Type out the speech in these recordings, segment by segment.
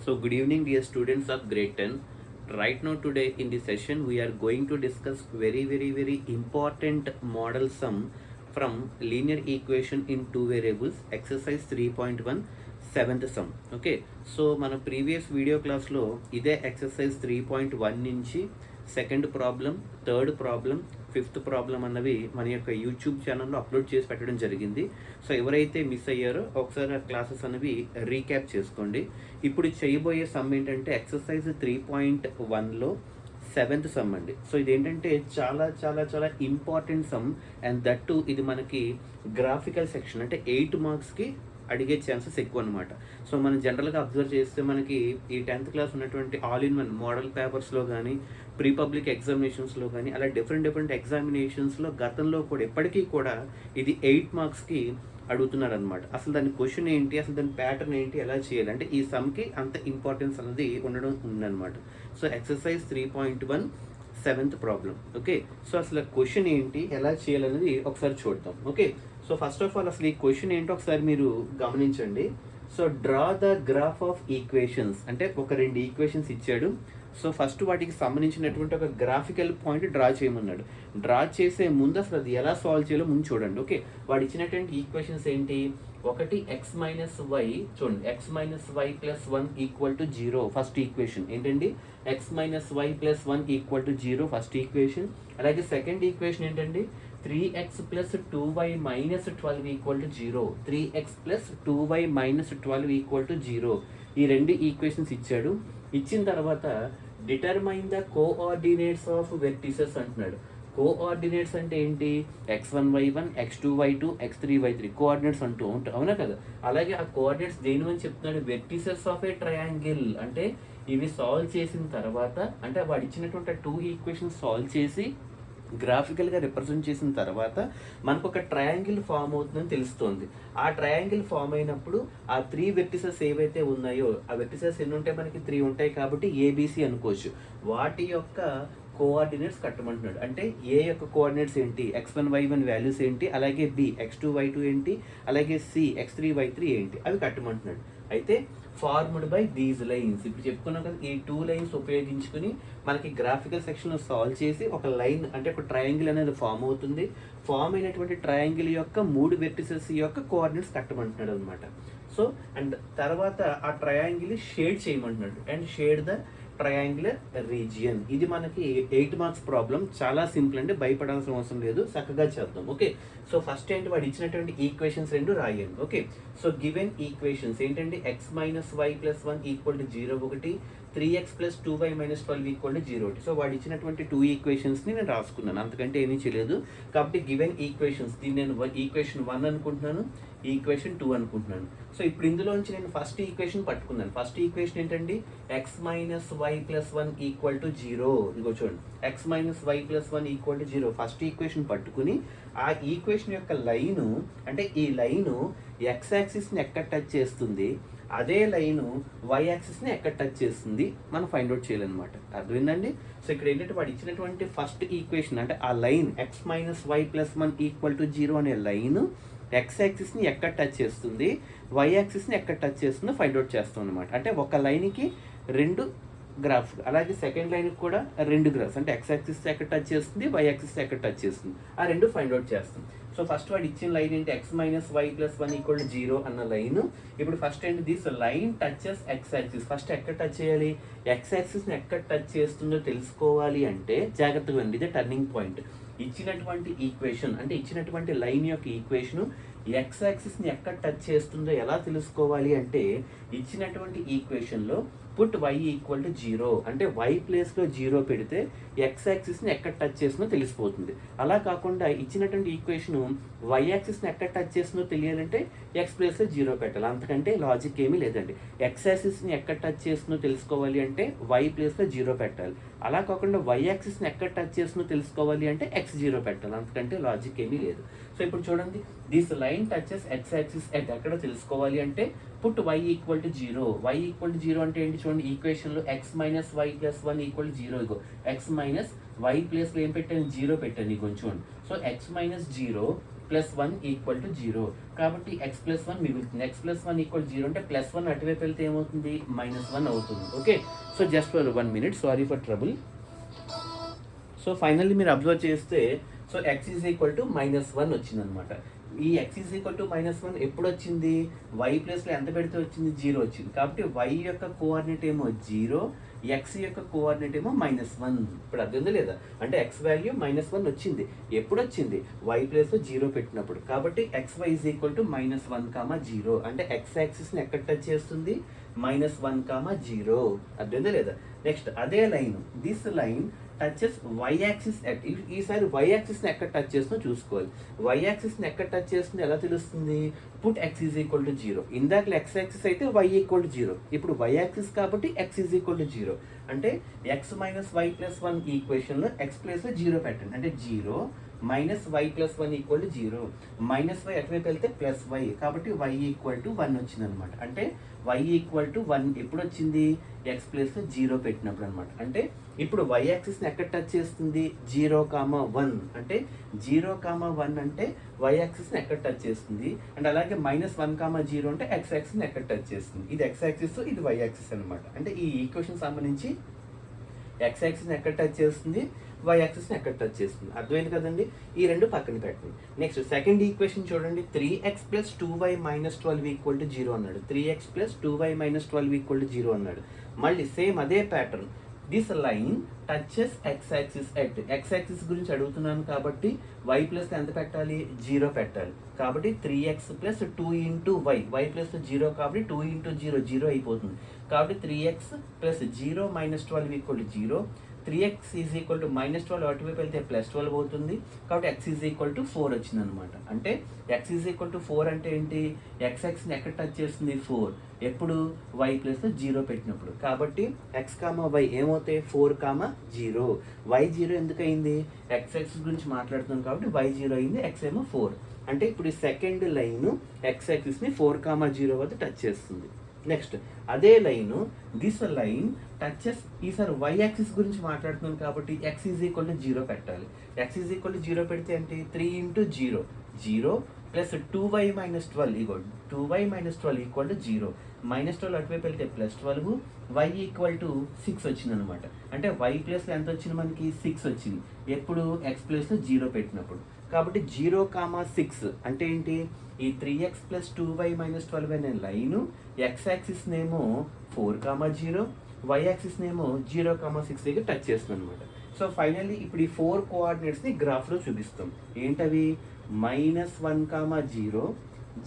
So good evening dear students of grade 10. Right now today in this session we are going to discuss very important model sum from linear equation in two variables exercise 3.1 seventh sum. Okay, so మన previous video క్లాస్లో ఇదే exercise 3.1 నుంచి second problem, third problem, fifth problem అన్నవి మన యొక్క YouTube ఛానల్లో upload చేసి పెట్టడం జరిగింది. సో ఎవరైతే మిస్ అయ్యారో ఒకసారి ఆ క్లాసెస్ అనేవి రీక్యాప్ చేసుకోండి. ఇప్పుడు చేయబోయే సమ్ ఏంటంటే ఎక్సర్సైజ్ 3.1లో సెవెంత్ సమ్ అండి. సో ఇదేంటంటే చాలా ఇంపార్టెంట్ సమ్ అండ్ దట్టు ఇది మనకి గ్రాఫికల్ సెక్షన్ అంటే 8 మార్క్స్కి అడిగే ఛాన్సెస్ ఎక్కువ అనమాట. సో మనం జనరల్గా అబ్జర్వ్ చేస్తే మనకి ఈ 10th క్లాస్ ఉన్నటువంటి ఆల్ ఇన్ వన్ మోడల్ పేపర్స్లో కానీ ప్రీ పబ్లిక్ ఎగ్జామినేషన్స్లో కానీ అలా డిఫరెంట్ ఎగ్జామినేషన్స్లో గతంలో కూడా ఎప్పటికీ కూడా ఇది 8 మార్క్స్కి అడుగుతున్నారు అనమాట. అసలు దాని క్వశ్చన్ ఏంటి, అసలు దాని ప్యాటర్న్ ఏంటి, ఎలా చేయాలి అంటే ఈ సమ్కి అంత ఇంపార్టెన్స్ అనేది ఉండడం ఉందన్నమాట. So exercise 3.1 seventh problem. Okay, so అసలు క్వశ్చన్ ఏంటి, ఎలా చేయాలనేది ఒకసారి చూద్దాం. Okay, so first of all అసలు ఈ క్వశ్చన్ ఏంటో ఒకసారి మీరు గమనించండి. So draw the graph of equations అంటే ఒక 2 ఈక్వేషన్స్ ఇచ్చాడు. సో ఫస్ట్ వాటికి సంబంధించినటువంటి ఒక గ్రాఫికల్ పాయింట్ డ్రా చేయమన్నాడు. డ్రా చేసే ముందు అసలు అది ఎలా సాల్వ్ చేయాలో ముందు చూడండి. ఓకే, వాడు ఇచ్చినటువంటి ఈక్వేషన్స్ ఏంటి, ఒకటి ఎక్స్ మైనస్ వై, చూడండి x minus y plus 1 equal to 0 first equation ఏంటండి, x minus y plus 1 equal to 0 first equation. అలాగే సెకండ్ ఈక్వేషన్ ఏంటండి, 3x plus 2y minus 12 equal to 0, 3x plus 2y minus 12 equal to 0. ఈ 2 equations ఇచ్చాడు. ఇచ్చిన తర్వాత determine the coordinates of vertices అంటున్నాడు. Coordinates అంటే ఏంటి, x1y1, x2y2, x3y3 కోఆర్డినేట్స్ అంటూ ఉంటాయి, అవునా కదా. అలాగే ఆ కోఆర్డినేట్స్ దేనివని చెప్తున్నాడు, వెర్టిసెస్ ఆఫ్ ఏ ట్రయాంగిల్. అంటే ఇవి సాల్వ్ చేసిన తర్వాత అంటే వాడు ఇచ్చినటువంటి 2 ఈక్వేషన్స్ సాల్వ్ చేసి గ్రాఫికల్గా రిప్రజెంట్ చేసిన తర్వాత మనకు ఒక ట్రయాంగిల్ ఫామ్ అవుతుందని తెలుస్తుంది. ఆ ట్రయాంగిల్ ఫామ్ అయినప్పుడు ఆ 3 వెర్టిసెస్ ఏవైతే ఉన్నాయో ఆ వెర్టిసెస్ ఎన్ని ఉంటాయి, మనకి 3 ఉంటాయి కాబట్టి ఏబిసి అనుకోవచ్చు. వాటి యొక్క కోఆర్డినేట్స్ కట్టమంటున్నాడు. అంటే ఏ యొక్క కోఆర్డినేట్స్ ఏంటి, x1y1 వాల్యూస్ ఏంటి, అలాగే బి x2y2 ఏంటి, అలాగే సి x3y3 ఏంటి, అవి కట్టమంటున్నాడు. అయితే ఫార్మ్డ్ బై దీస్ లైన్స్, ఇప్పుడు చెప్పుకున్నాం కదా, ఈ 2 లైన్స్ ఉపయోగించుకుని మనకి గ్రాఫికల్ సెక్షన్లో సాల్వ్ చేసి ఒక లైన్ అంటే ఒక ట్రయాంగిల్ అనేది ఫామ్ అవుతుంది. ఫామ్ అయినటువంటి ట్రయాంగిల్ యొక్క 3 వెర్టిసెస్ యొక్క కోఆర్డినేట్స్ కట్టమంటున్నాడు అనమాట. సో అండ్ తర్వాత ఆ ట్రయాంగిల్ షేడ్ చేయమంటున్నాడు and shade the triangular region. ఇది మనకి 8 మార్క్స్ ప్రాబ్లం. చాలా సింపుల్ అండి, భయపడాల్సిన అవసరం లేదు, చక్కగా చేద్దాం. ఓకే, సో ఫస్ట్ ఏంటి, వాడు ఇచ్చినటువంటి ఈక్వేషన్స్ 2 రాయండి. ఓకే, సో గివెన్ ఈక్వేషన్స్ ఏంటంటే x minus y plus 1 equal to 0 ఒకటి, 3x plus 2y minus 12 equal to 0 ఒకటి. సో వాడు ఇచ్చినటువంటి 2 ఈక్వేషన్స్ని నేను రాసుకున్నాను, అంతకంటే ఏమీ చేయలేదు. కాబట్టి గివెన్ ఈక్వేషన్స్ దీన్ని నేను ఈక్వేషన్ 1 అనుకుంటున్నాను, ఈక్వేషన్ 2 అనుకుంటున్నాను. సో ఇప్పుడు ఇందులోంచి నేను ఫస్ట్ ఈక్వేషన్ పట్టుకున్నాను. ఫస్ట్ ఈక్వేషన్ ఏంటండి, x minus y plus 1 equal to 0. ఇదిగో చూడండి, x minus y plus 1 equal to 0 first equation పట్టుకుని ఆ ఈక్వేషన్ యొక్క లైను అంటే ఈ లైను ఎక్స్ యాక్సిస్ని ఎక్కడ టచ్ చేస్తుంది, అదే లైను వై యాక్సిస్ని ఎక్కడ టచ్ చేస్తుంది మనం ఫైండ్ అవుట్ చేయాలన్నమాట. అర్థమైందండి. సో ఇక్కడ ఏంటంటే వాడు ఇచ్చినటువంటి ఫస్ట్ ఈక్వేషన్ అంటే ఆ line x minus y plus 1 equal to 0 అనే లైన్ ఎక్స్ యాక్సిస్ని ఎక్కడ టచ్ చేస్తుంది, వై యాక్సిస్ని ఎక్కడ టచ్ చేస్తుందో ఫైండ్ అవుట్ చేస్తాం అనమాట. అంటే ఒక లైన్కి 2 గ్రాఫ్, అలాగే సెకండ్ లైన్కి కూడా 2 గ్రాఫ్స్ అంటే ఎక్స్ యాక్సిస్ ఎక్కడ టచ్ చేస్తుంది, వై యాక్సిస్ ఎక్కడ టచ్ చేస్తుంది, ఆ 2 ఫైండ్ అవుట్ చేస్తాం. సో ఫస్ట్ వాడు ఇచ్చిన లైన్ ఏంటి, x minus y plus 1 equal to 0 అన్న లైన్. ఇప్పుడు ఫస్ట్ ఏంటి, this line touches x axis. First ఎక్కడ టచ్ చేయాలి, ఎక్స్ యాక్సిస్ని ఎక్కడ టచ్ చేస్తుందో తెలుసుకోవాలి అంటే జాగ్రత్తగా ఉంది, ఇదే టర్నింగ్ పాయింట్. ఇచ్చినటువంటి ఈక్వేషన్ అంటే ఇచ్చినటువంటి లైన్ యొక్క ఈక్వేషను ఎక్స్ యాక్సిస్ని ఎక్కడ టచ్ చేస్తుందో ఎలా తెలుసుకోవాలి అంటే ఇచ్చినటువంటి ఈక్వేషన్లో పుట్ y ఈక్వల్ టు 0 అంటే y ప్లేస్లో 0 పెడితే ఎక్స్ యాక్సిస్ని ఎక్కడ టచ్ చేస్తుందో తెలిసిపోతుంది. అలా కాకుండా ఇచ్చినటువంటి ఈక్వేషను y యాక్సిస్ని ఎక్కడ టచ్ చేస్తుందో తెలియాలంటే ఎక్స్ ప్లేస్లో 0 పెట్టాలి, అంతకంటే లాజిక్ ఏమీ లేదండి. ఎక్స్ యాక్సిస్ని ఎక్కడ టచ్ చేస్తుందో తెలుసుకోవాలి అంటే y ప్లేస్లో 0 పెట్టాలి. అలా కాకుండా y యాక్సిస్ని ఎక్కడ టచ్ చేస్తుందో తెలుసుకోవాలి అంటే x0 పెట్టాలి, అంతకంటే లాజిక్ ఏమీ లేదు. సో ఇప్పుడు చూడండి, this line touches x axis ఎక్కడ తెలుసుకోవాలి అంటే put y equal to 0. y equal to 0 అంటే ఏంటి చూడండి, ఈక్వేషన్లో x minus y plus 1 equal to 0. ఇగో ఎక్స్ మైనస్ వై ప్లేస్లో ఏం పెట్టాను, 0 పెట్టాను, ఇగో చూడండి. So x minus 0 plus 1 equal to 0. కాబట్టి ఎక్స్ ప్లస్ 1 మిగులుతుంది. ఎక్స్ ప్లస్ 1 ఈక్వల్ 0 అంటే ప్లస్ 1 అటువైపు వెళ్తే ఏమవుతుంది, -1 అవుతుంది. Okay, so just for 1 minute, sorry for trouble. So finally మీరు అబ్జర్వ్ చేస్తే so X is equal to -1 వచ్చింది అనమాట. ఈ ఎక్స్ ఈజ్ ఈక్వల్ టు -1 ఎప్పుడు వచ్చింది, వై ప్లేస్లో ఎంత పెడితే వచ్చింది, 0 వచ్చింది. కాబట్టి వై యొక్క కోఆర్డినేట్ ఏమో 0, ఎక్స్ యొక్క కోఆర్డినేట్ ఏమో -1. ఇప్పుడు అర్థం లేదా, అంటే ఎక్స్ వాల్యూ -1 వచ్చింది. ఎప్పుడు వచ్చింది, వై ప్లేస్లో 0 పెట్టినప్పుడు. కాబట్టి x y is equal to -1, 0. అంటే ఎక్స్ యాక్సిస్ని ఎక్కడ టచ్ చేస్తుంది, -1, 0. అర్థం లేదా. నెక్స్ట్ అదే line, this line touches y axis at, ఈసారి వై యాక్సిస్ని ఎక్కడ టచ్ చేస్తుందో చూసుకోవాలి. వై యాక్సిస్ని ఎక్కడ టచ్ చేస్తుందో ఎలా తెలుస్తుంది, put x is equal to 0. ఇందాక ఎక్స్ యాక్సిస్ అయితే వై ఈక్వల్ టు 0, ఇప్పుడు వై యాక్సిస్ కాబట్టి ఎక్స్ ఈజ్ ఈక్వల్ టు 0. అంటే ఎక్స్ మైనస్ వై ప్లస్ 1 ఈక్వేషన్లో ఎక్స్ ప్లేస్లో 0 పెట్టండి. అంటే 0 - y + 1 = 0. -y అటువైపు వెళ్తే +y, కాబట్టి y = 1 వచ్చింది అనమాట. అంటే y = 1 ఎప్పుడు వచ్చింది, ఎక్స్ ప్లేస్లో 0 పెట్టినప్పుడు అనమాట. అంటే ఇప్పుడు y యాక్సిస్ని ఎక్కడ టచ్ చేస్తుంది, 0, 1. అంటే 0, 1 అంటే y యాక్సిస్ని ఎక్కడ టచ్ చేస్తుంది. అండ్ అలాగే -1, 0 అంటే x యాక్సిస్ని ఎక్కడ టచ్ చేస్తుంది. ఇది x యాక్సిస్, ఇది y యాక్సిస్ అనమాట. అంటే ఈ ఈక్వేషన్ సంబంధించి x యాక్సిస్ని ఎక్కడ టచ్ చేస్తుంది, y యాక్సిస్ని ఎక్కడ టచ్ చేస్తుంది. అర్థమైంది కదండి. ఈ రెండు పక్కన పెట్టండి. నెక్స్ట్ సెకండ్ ఈక్వేషన్ చూడండి, 3x + 2y - 12 = 0 అన్నాడు. 3x + 2y - 12 = 0 అన్నాడు. మళ్ళీ సేమ్ అదే pattern, this line touches x axis at, X axis గురించి అడుగుతున్నాను కాబట్టి y ప్లస్ ఎంత పెట్టాలి, 0 పెట్టాలి. కాబట్టి 3x + 2 × y, y ప్లస్ 0 కాబట్టి 2 × 0, 0 అయిపోతుంది. కాబట్టి 3x + 0 - 12 = 0. 3x is equal to -12 అటువైపు వెళ్తే +12 అవుతుంది. కాబట్టి x ఈజ్ ఈక్వల్ టు 4 వచ్చింది అనమాట. అంటే x ఈజ్ ఈక్వల్ టు 4 అంటే ఏంటి, x యాక్సిస్ని ఎక్కడ టచ్ చేస్తుంది, 4. ఎప్పుడు, y ప్లేస్లో 0 పెట్టినప్పుడు. కాబట్టి x, y ఏమవుతాయి, 4, 0. y 0 ఎందుకు అయింది, x యాక్సిస్ గురించి మాట్లాడుతున్నాం కాబట్టి y 0 అయింది, x ఏమో 4. అంటే ఇప్పుడు ఈ సెకండ్ లైన్ x యాక్సిస్ని 4, 0 వద్ద టచ్ చేస్తుంది. నెక్స్ట్ అదే లైను, దిస్ లైన్ టచెస్, ఈసారి y యాక్సిస్ గురించి మాట్లాడుతున్నాం కాబట్టి x ఈజ్ ఈక్వల్ టు 0 పెట్టాలి. x ఈజ్ ఈక్వల్ టు 0 పెడితే అంటే 3 × 0, 0 + 2y - 12 = 2y - 12 = 0. -12 అటువైపు వెళ్తే +12, y = 6 వచ్చింది అనమాట. అంటే y ప్లేస్లో ఎంత వచ్చింది మనకి, 6 వచ్చింది. ఎప్పుడు, x ప్లేస్లో 0 పెట్టినప్పుడు. కాబట్టి 0, 6 అంటే ఏంటి, ఈ 3x + 2y - 12 అనే లైను x యాక్సిస్ నేమో 4, 0, y యాక్సిస్ నేమో 0, 6 దగ్గర టచ్ చేస్తుంది అనమాట. సో ఫైనల్లీ ఇప్పుడు ఈ 4 కోఆర్డినేట్స్ని గ్రాఫ్లో చూపిస్తాం. ఏంటవి, -1, 0,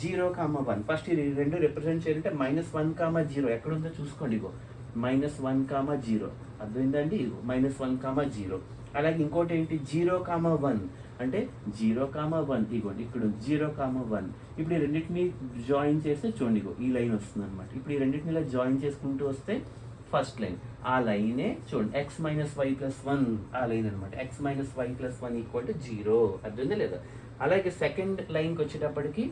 0, 1. ఫస్ట్ ఈ రెండు రిప్రజెంట్ చేయాలంటే -1, 0 ఎక్కడ ఉందో చూసుకోండి. ఇగో -1, 0 అర్థమైందండి. ఇగో -1, 0. అలాగే ఇంకోటి ఏంటి, 0, 1 అంటే 0, 1 ఇగోండి ఇక్కడ 0, 1. ఇప్పుడు ఈ రెండింటిని జాయిన్ చేస్తే చూడండి, ఇగో ఈ లైన్ వస్తుంది అనమాట. ఇప్పుడు ఈ రెండింటిని ఇలా జాయిన్ చేసుకుంటూ వస్తే ఫస్ట్ లైన్, ఆ లైనే చూడండి x - y + 1 ఆ లైన్ అనమాట. x - y + 1 = 0. అర్థమైందా లేదా. అలాగే సెకండ్ లైన్కి వచ్చేటప్పటికి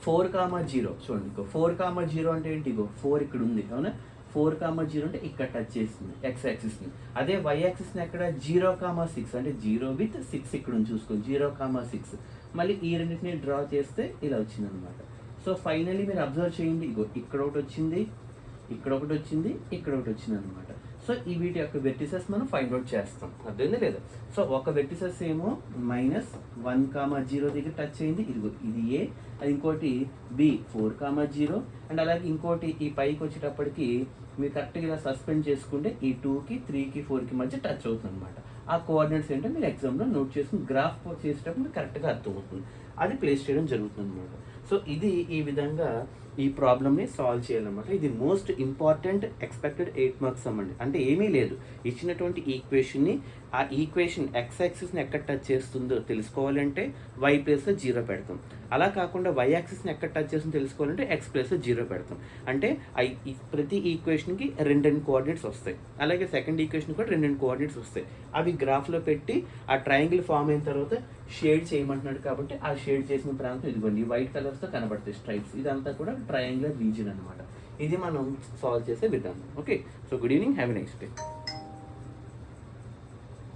4, 0 చూడండి. 4, 0 అంటే ఏంటి, ఇగో 4 ఇక్కడ ఉంది అవునా. 4, 0 అంటే ఇక్కడ టచ్ చేస్తుంది x యాక్సిస్ని. అదే y యాక్సిస్ని ఎక్కడ, 0, 6 అంటే 0 with 6 ఇక్కడ ఉంది చూసుకోండి, 0, 6. మళ్ళీ ఈ రెండింటిని డ్రా చేస్తే ఇలా వచ్చింది అనమాట. సో ఫైనల్లీ మీరు అబ్జర్వ్ చేయండి, ఇగో ఇక్కడ ఒకటి వచ్చింది, ఇక్కడ ఒకటి వచ్చింది, ఇక్కడ ఒకటి వచ్చింది అనమాట. సో ఈ వీటి యొక్క వెర్టిసెస్ మనం ఫైండ్ అవుట్ చేస్తాం. అర్థమైందా లేదా. సో ఒక వెర్టిసెస్ ఏమో -1, 0 దగ్గర టచ్ అయింది, ఇదిగో ఇది A. అది ఇంకోటి B 4, 0. అండ్ అలాగే ఇంకోటి ఈ పైకి వచ్చేటప్పటికి మీరు కరెక్ట్గా ఇలా సస్పెండ్ చేసుకుంటే ఈ 2కి 3కి 4కి మధ్య టచ్ అవుతుంది అనమాట. ఆ కోఆర్డినేట్స్ ఏంటో మీరు ఎగ్జామ్లో నోట్ చేసుకుని గ్రాఫ్ చేసేటప్పుడు కరెక్ట్గా అర్థమవుతుంది. అది ప్లేస్ చేయడం జరుగుతుంది అనమాట. సో ఇది ఈ విధంగా ఈ ప్రాబ్లమ్ని సాల్వ్ చేయాలన్నమాట. ఇది most important expected 8 marks some అండి. అంటే ఏమీ లేదు, ఇచ్చినటువంటి ఈక్వేషన్ని, ఆ ఈక్వేషన్ ఎక్స్ యాక్సిస్ని ఎక్కడ టచ్ చేస్తుందో తెలుసుకోవాలంటే y ప్లేస్లో 0 పెడతాం. అలా కాకుండా y యాక్సిస్ని ఎక్కడ టచ్ చేస్తుందో తెలుసుకోవాలంటే x ప్లేస్లో 0 పెడతాం. అంటే ప్రతి ఈక్వేషన్కి 2 కోఆర్డినేట్స్ వస్తాయి. అలాగే సెకండ్ ఈక్వేషన్ కూడా 2 కోఆర్డినేట్స్ వస్తాయి. అవి గ్రాఫ్లో పెట్టి ఆ ట్రయాంగిల్ ఫామ్ అయిన తర్వాత షేడ్ చేయమంటున్నాడు కాబట్టి ఆ షేడ్ చేసిన ప్రాంతం ఇదిగోండి వైట్ కలర్స్తో కనబడతాయి స్ట్రైప్స్. ఇదంతా కూడా ట్రయాంగులర్ రీజియన్ అనమాట. ఇది మనం సాల్వ్ చేసే విధానం. Okay, so good evening, have a nice day.